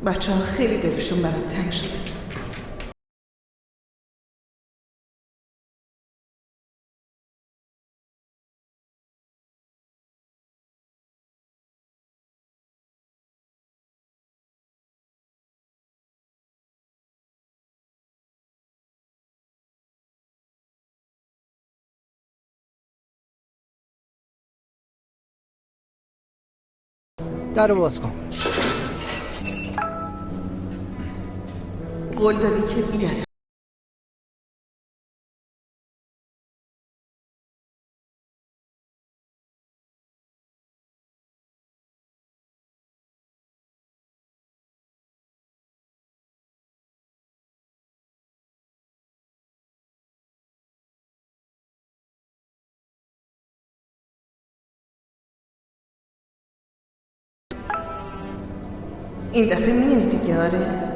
بچه ها خیلی دلشون برات تنگ شده. در باز کن. قول دادی که بیای. این دفعه میای دیگه؟ آره.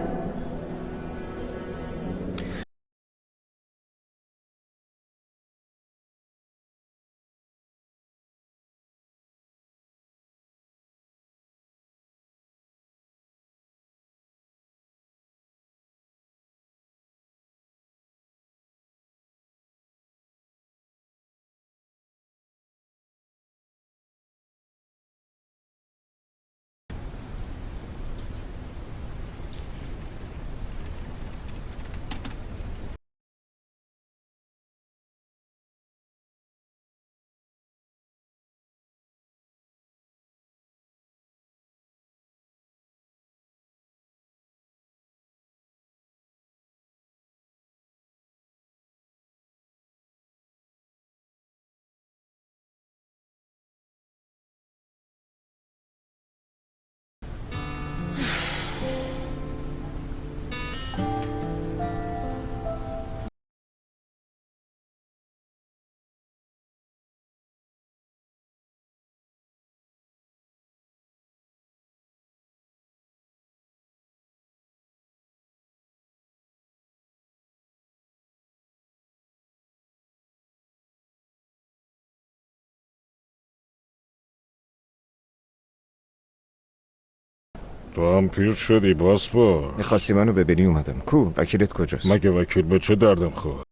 تو هم پیر شدی پاسپورت. میخواستی منو ببینی اومدم. کو وکیلت کجاست؟ مگه وکیل به چه دردم خورد؟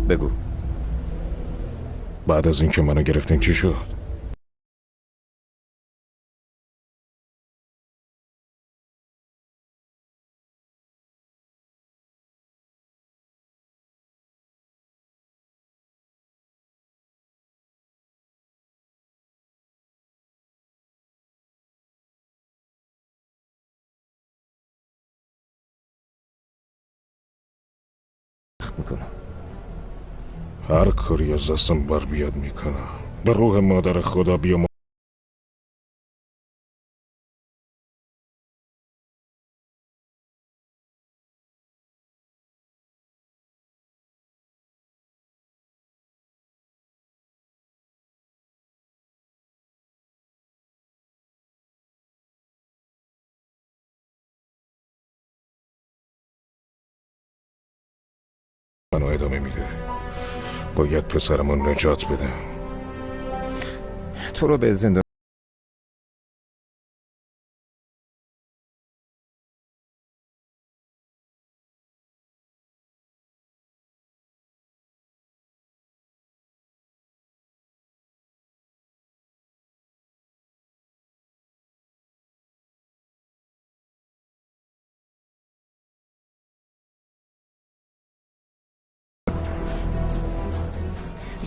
بگو. بعد از اینکه منو گرفتین چی شد؟ میکنم. هر کاری از دستم بر بیاد میکنم. به روح مادر خدا بیام. منو ادامه میده. باید پسرمو نجات بدم. تو رو به زندان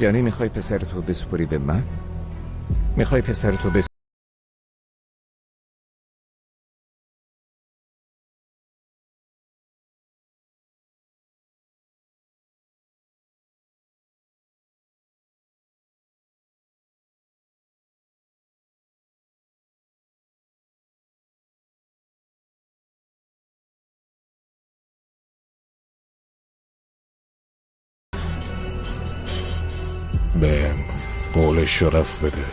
یعنی میخوای پسرتو بسپری به من؟ میخوای پسرتو بهم قول شرف بده.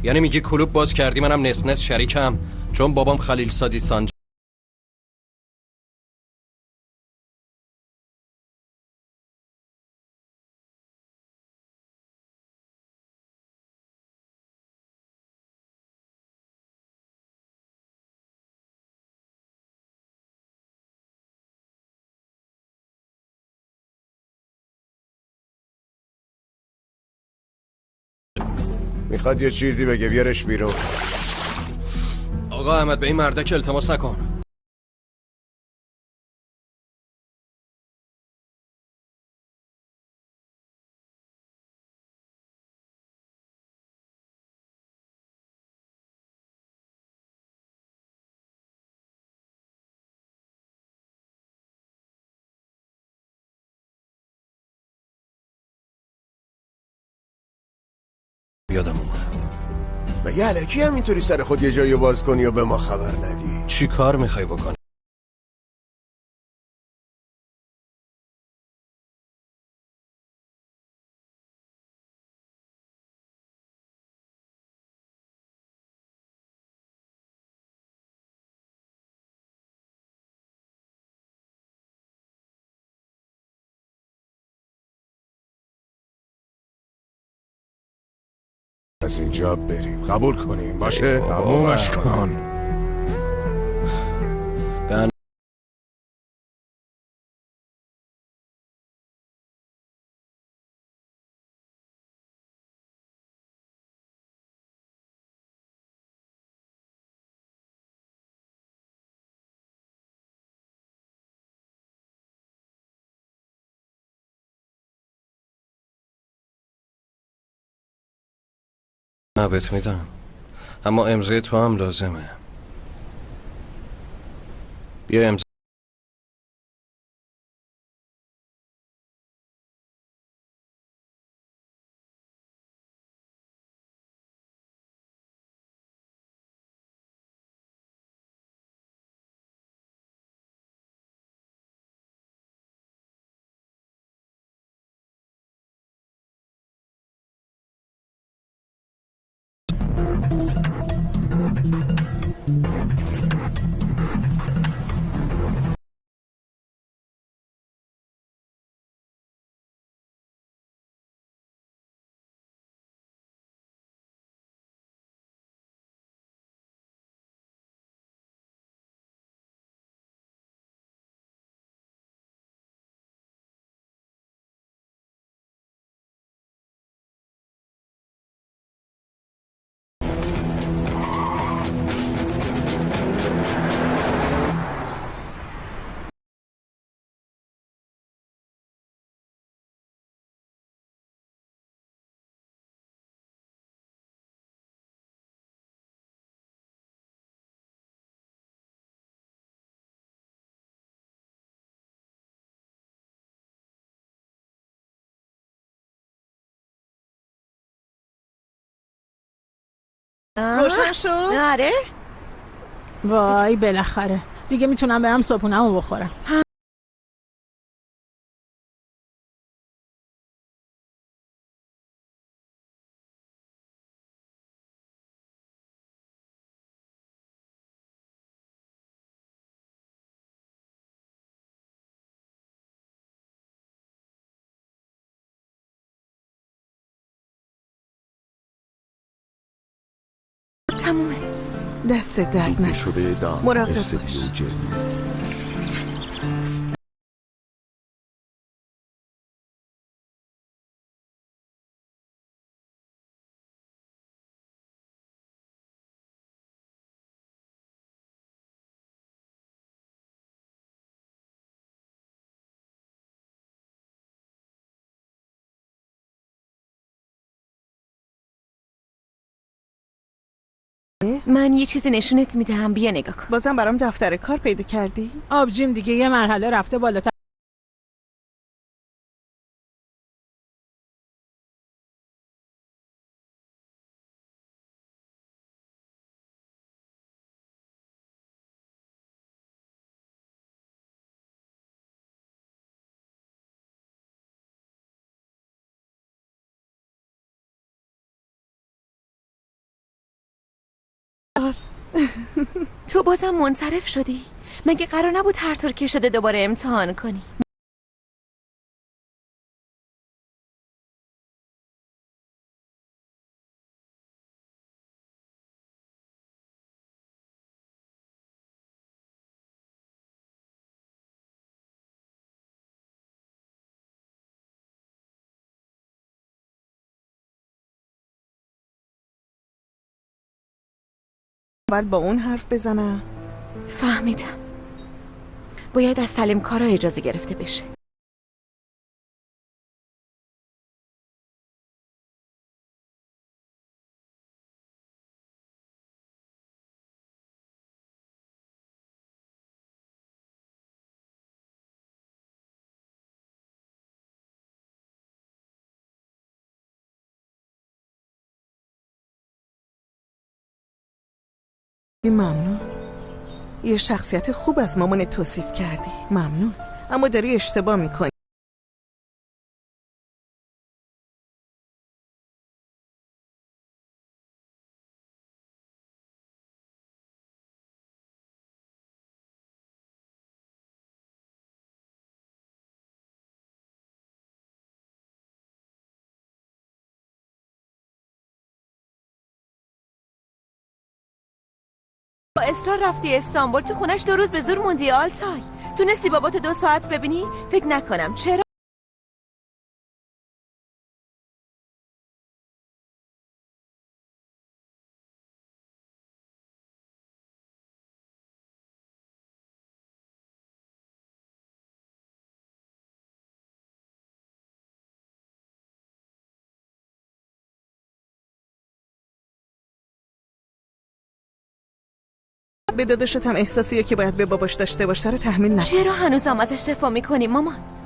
یعنی میگی کلوب باز کردی منم نس نس شریکم چون بابام خلیل سادی سانج. میخواد یه چیزی بگه، بیارش بیرون. آقا احمد به این مردک التماس نکن. یادم اومد. مگه الکی همینطوری سر خود یه جایی باز کنی و به ما خبر ندی؟ چی کار میخوای بکنی؟ از اینجا بریم، قبول کنیم باشه؟ تمومش کن. نه بهت میدم اما امضای تو هم لازمه. بیا امضا. روشن شد؟ آره. وای بالاخره دیگه میتونم برم صبحونه‌مو بخورم. تمومه. دست درد نکنه. مراقب باش. من یه چیزی نشونت میدم، بیا نگاه کن. بازم برام دفتر کار پیدا کردی؟ آبجیم دیگه یه مرحله رفته بالاتر. تو بازم منصرف شدی؟ مگه قرار نبود هر طور که شده دوباره امتحان کنی؟ اول با اون حرف بزنم. فهمیدم. باید از سلیم کارا اجازه گرفته بشه. ممنون. یه شخصیت خوب از مامان توصیف کردی. ممنون. اما داری اشتباه میکنی. با اصرار رفتی استانبول، تو خونش 2 روز به زور موندی آلتای. تونستی باباتو 2 ساعت ببینی؟ فکر نکنم. چرا؟ به داداشت هم احساسیه که باید به باباش داشته باشه رو تحمیل نکن. چرا هنوزم ازش دفاع میکنی مامان؟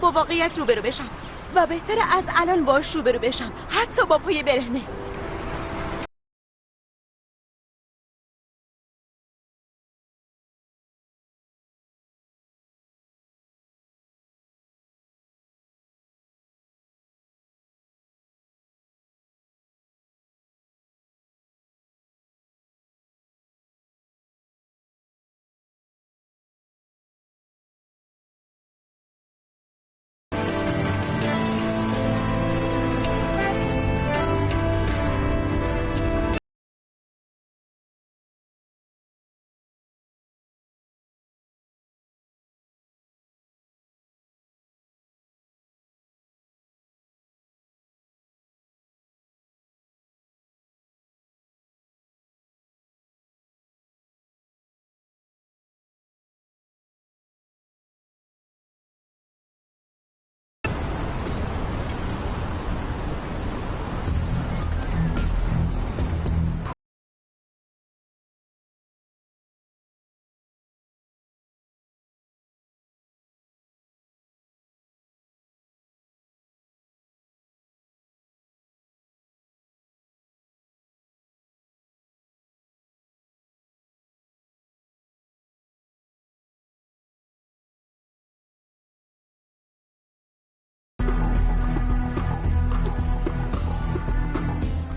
با واقعیت روبرو بشم و بهتره از الان باش روبرو بشم، حتی با پای برهنه.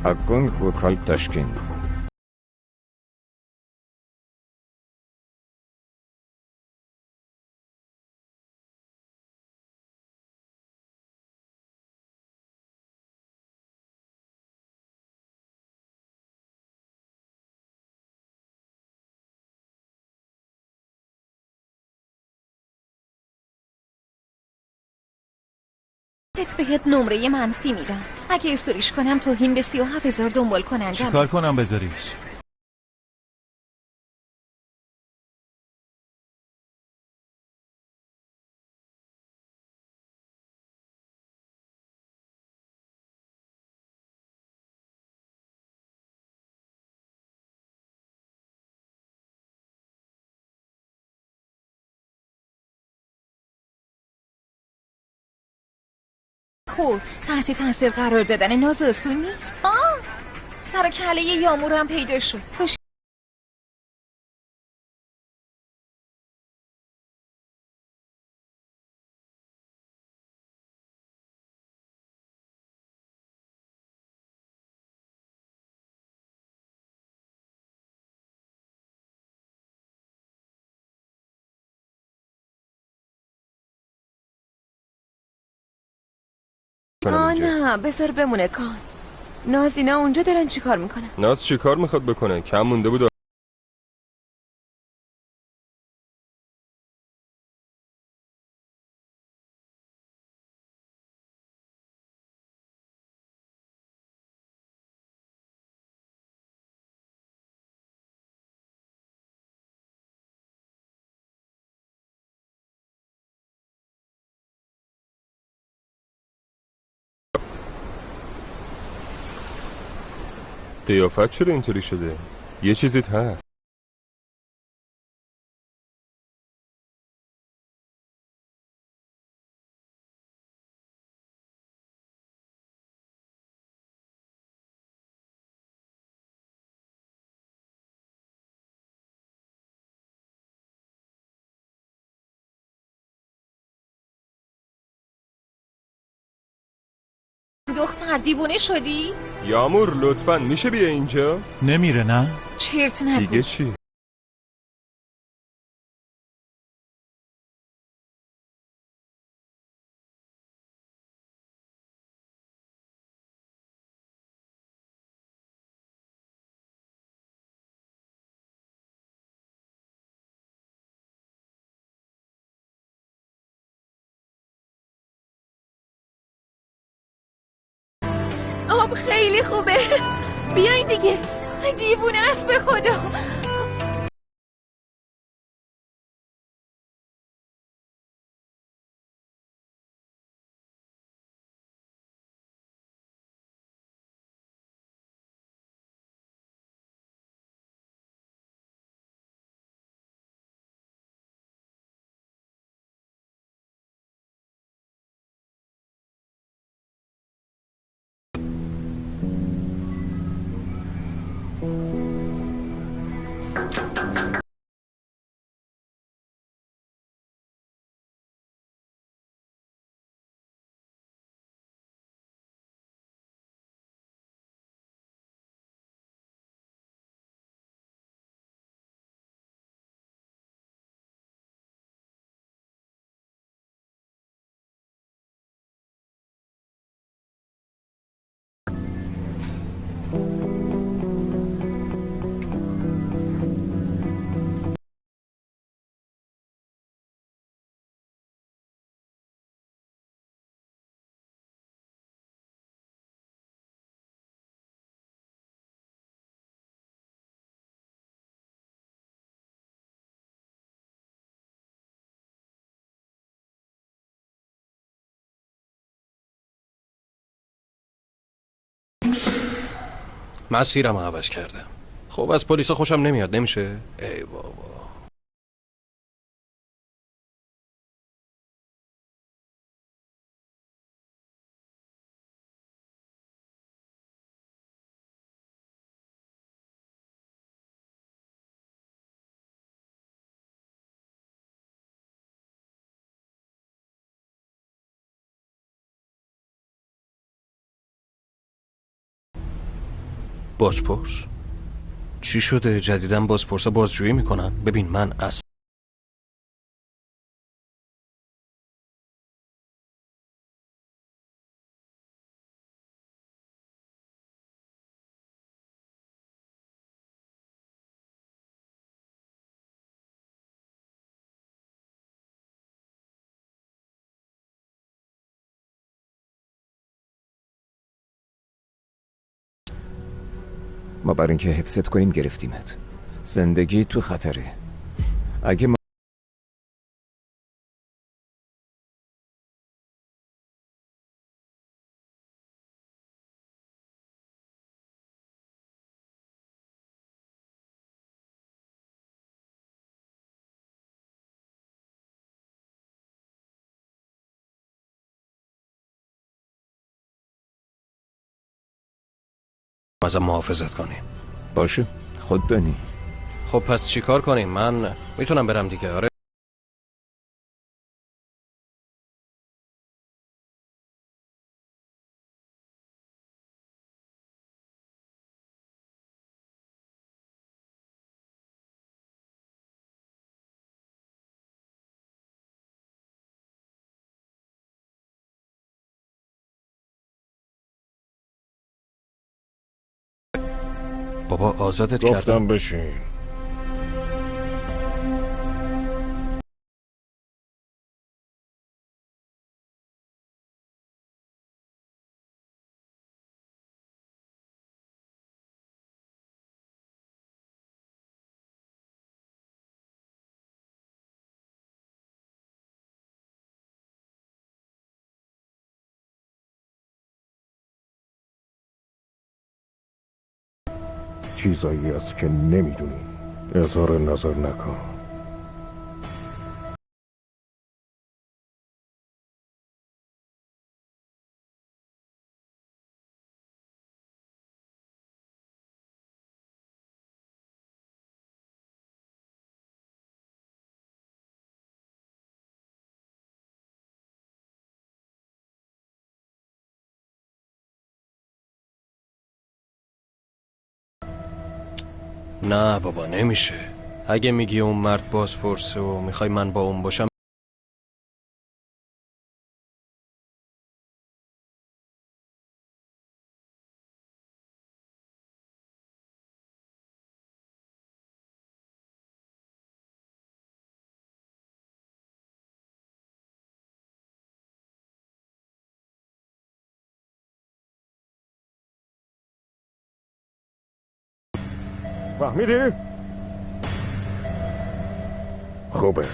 Akın ve kalp taşkın. بعدت بهت نمره منفی میدم. اگه استوریش کنم توهین به 37,000 دنبال کننده. چیکار کنم بذاریش؟ خب تحت تاثیر قرار دادن ناز آسون نیست. سر و کله یامورم پیدا شد. نه بذار بمونه کان. ناز اینا اونجا دارن چیکار میکنن؟ ناز چیکار میخواد بکنه؟ کم مونده بود. قیافت چرا اینطوری شده؟ یه چیزیت هست. دختر دیوونه شدی؟ یامور لطفاً میشه بیا اینجا؟ نمیره نه؟ چرت نگو. دیگه چی؟ آب خیلی خوبه. بیاین دیگه. دیوونه است به خدا. مسیرم عوض کردم. خب از پلیس خوشم نمیاد. نمیشه؟ ای بابا. بازپرس؟ چی شده؟ جدیداً بازپرسا بازجویی میکنن. ببین من اصلا ما برای اینکه حفظت کنیم گرفتیمت. زندگی تو خطره. اگه ما ازم محافظت کنیم. باشه خود دانی. خب پس چی کار کنیم؟ من میتونم برم دیگه. آره بابا آزادت کردم. گفتم بشین. چیزایی هست که نمیدونی. اظهار نظر نکن. نه بابا نمیشه. اگه میگی اون مرد بازپرسه و میخوای من با اون باشم، فهمیدی؟ خوبه.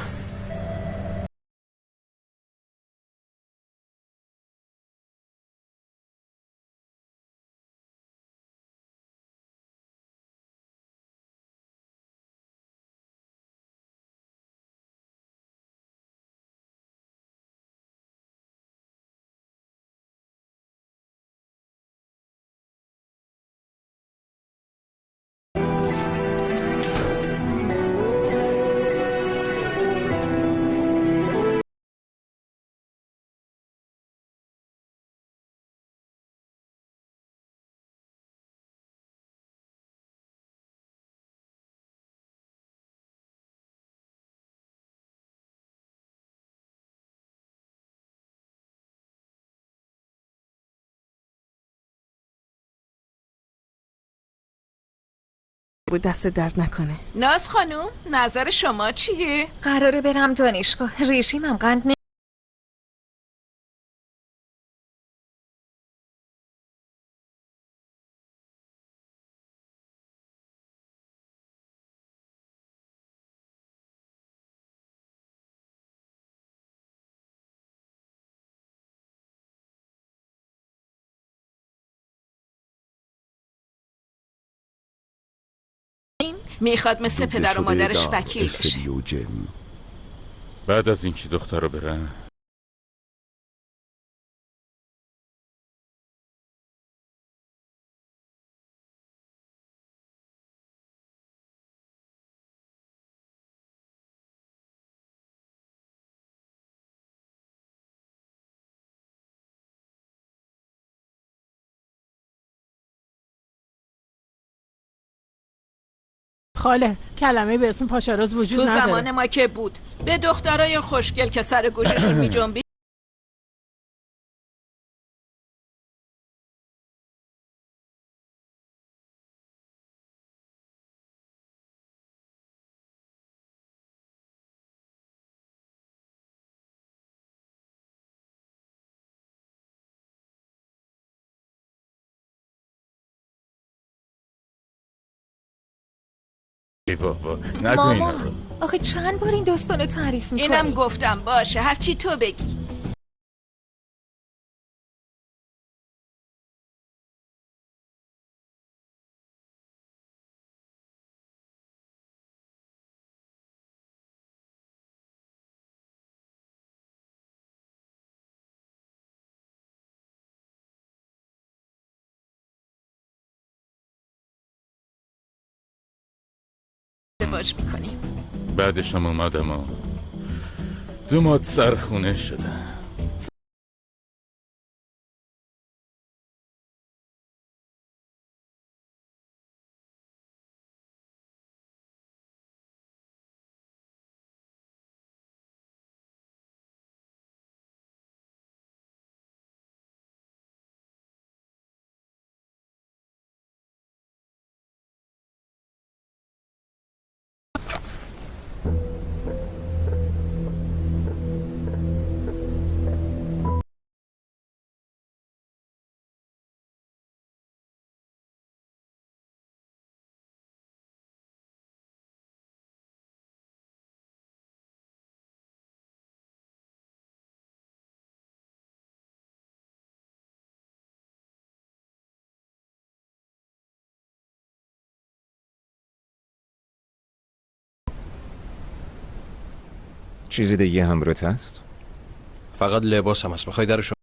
بود دست درد نکنه. ناز خانوم نظر شما چیه؟ قراره برم دانشگاه. رژیمم قند میخواد مثل پدر و مادرش وکیل بشه. بعد از این چی دختر رو برن؟ خاله کلمه به اسم پاشاراز وجود نداره. تو زمان ما که بود به دخترای خوشگل که سر گوششون میجنبید ای بابا نگو اینا مامان آخه چند بار این داستانو تعریف میکنی؟ اینم گفتم باشه هرچی تو بگی. ازدواج میکنیم. بعدشم اومدم و 2 ماه سرخونه شدم. چیزی دیگه همراهت هست؟ فقط لباسم هست. میخوای درشو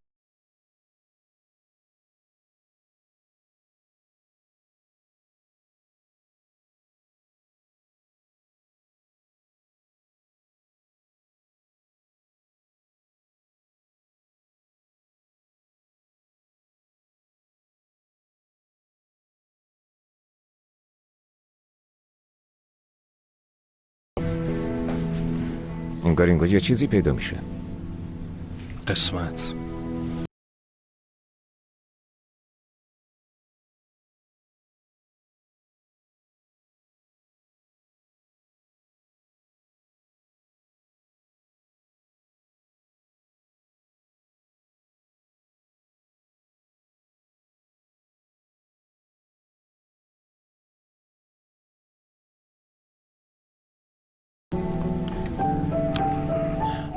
انگار یه چیزی پیدا میشه. قسمت.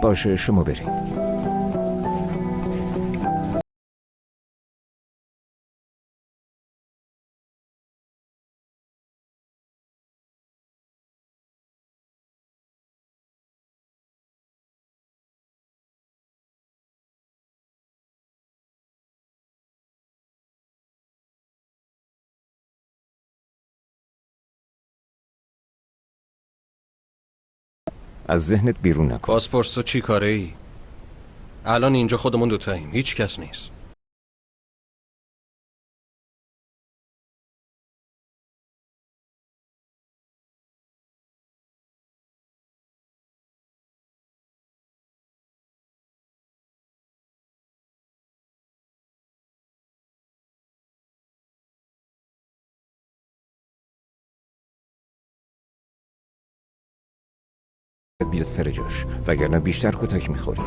باشه شما بریم. از ذهنت بیرون نکن. پاسپورت تو چی کاره ای؟ الان اینجا خودمون دوتاییم، هیچ کس نیست. بیاد سر جاش وگرنه بیشتر کتک میخوری.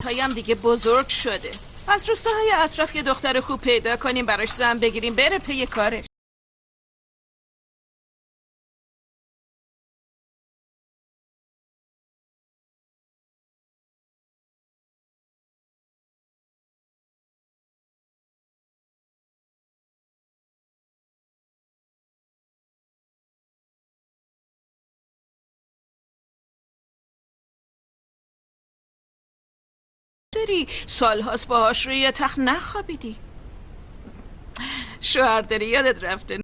تایم دیگه بزرگ شده. از روستاهای اطراف یه دختر خوب پیدا کنیم براش زن بگیریم بره پی کارش. داری؟ سالهاست باهاش روی یه تخت نخوابیدی. شوهر داری یادت رفته.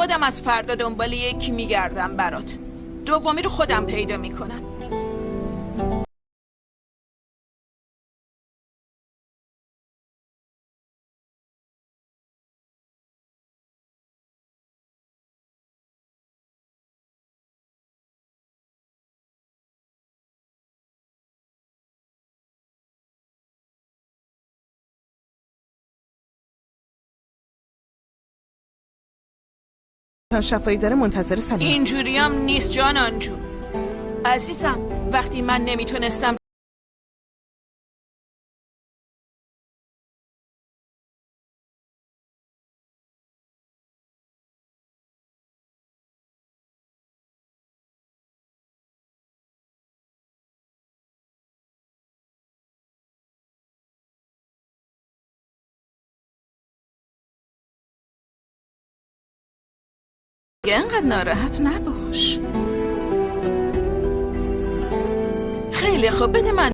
خودم از فردا دنبال یکی میگردم برات. دومی رو خودم پیدا میکنم. تا شفایی داره منتظر سلام. اینجوری هم نیست جانان جون. عزیزم وقتی من نمیتونستم اینقدر ناراحت نباش. خیلی خوب، بده من.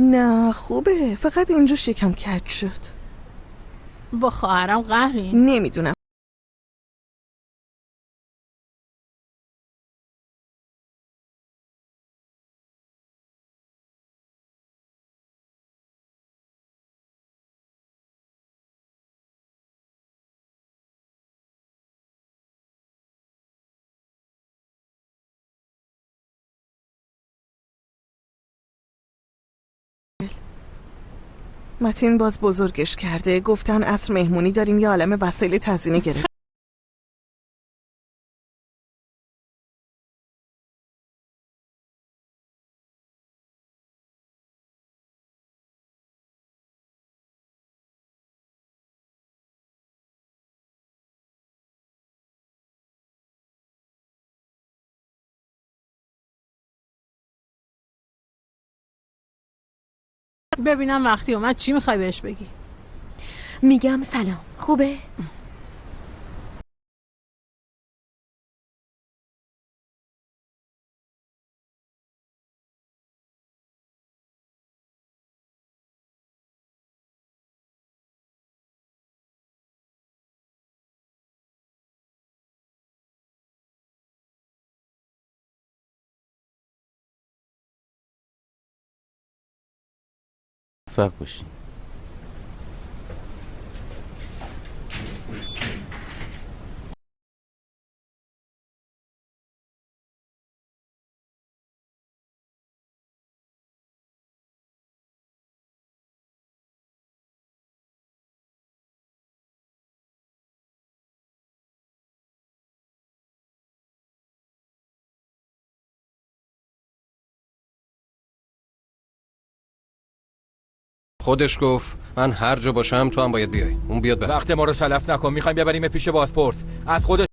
نه خوبه، فقط اینجا شکم کج شد. با خواهرم قهری؟ نمیدونم. متین باز بزرگش کرده. گفتن عصر مهمونی داریم، یه عالم وسایل تزیینی گرفت. ببینم وقتی اومد چی میخوای بهش بگی؟ میگم سلام، خوبه؟ موفق باشی. خودش گفت من هر جا باشم تو هم باید بیای. اون بیاد بعد. وقت ما رو تلف نکن، میخوایم ببریم پیش بازپرس. از خودش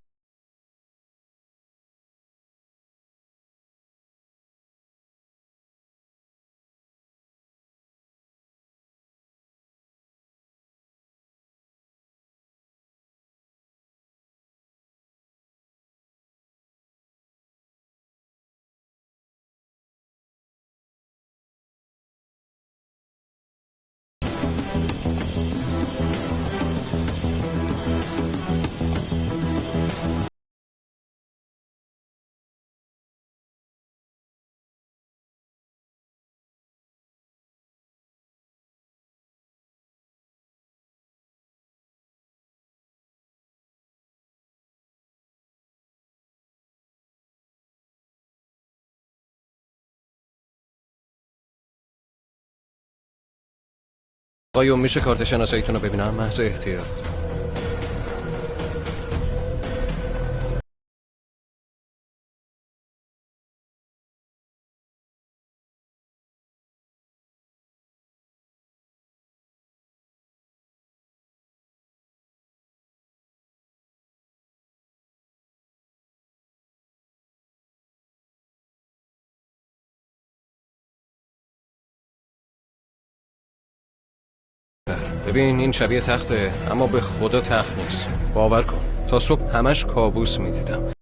آقایون میشه کارت شناساییتون رو ببینم؟ محض احتیاط. ببین این شبیه تخته، اما به خدا تخت نیست. باور کن تا صبح همش کابوس میدیدم.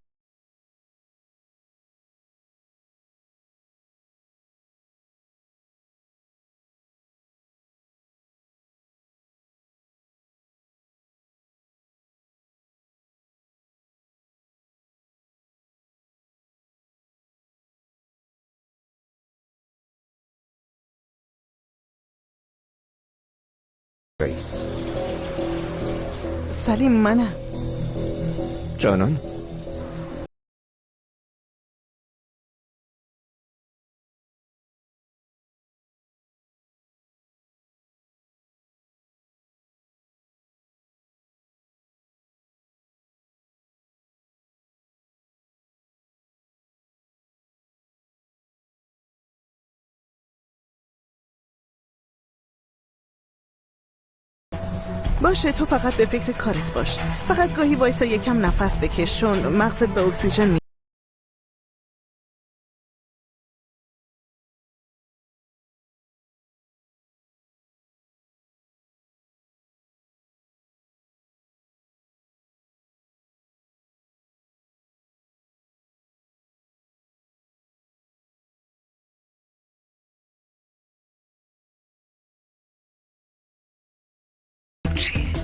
رئیس سلیم منم. جانان باشه تو فقط به فکر کارت باش. فقط گاهی وایسا یکم نفس بکش چون مغزت به اکسیژن می...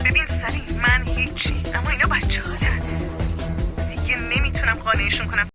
ببین سلیم من هیچی، اما اینا بچه ها دیگه نمیتونم قانعشون کنم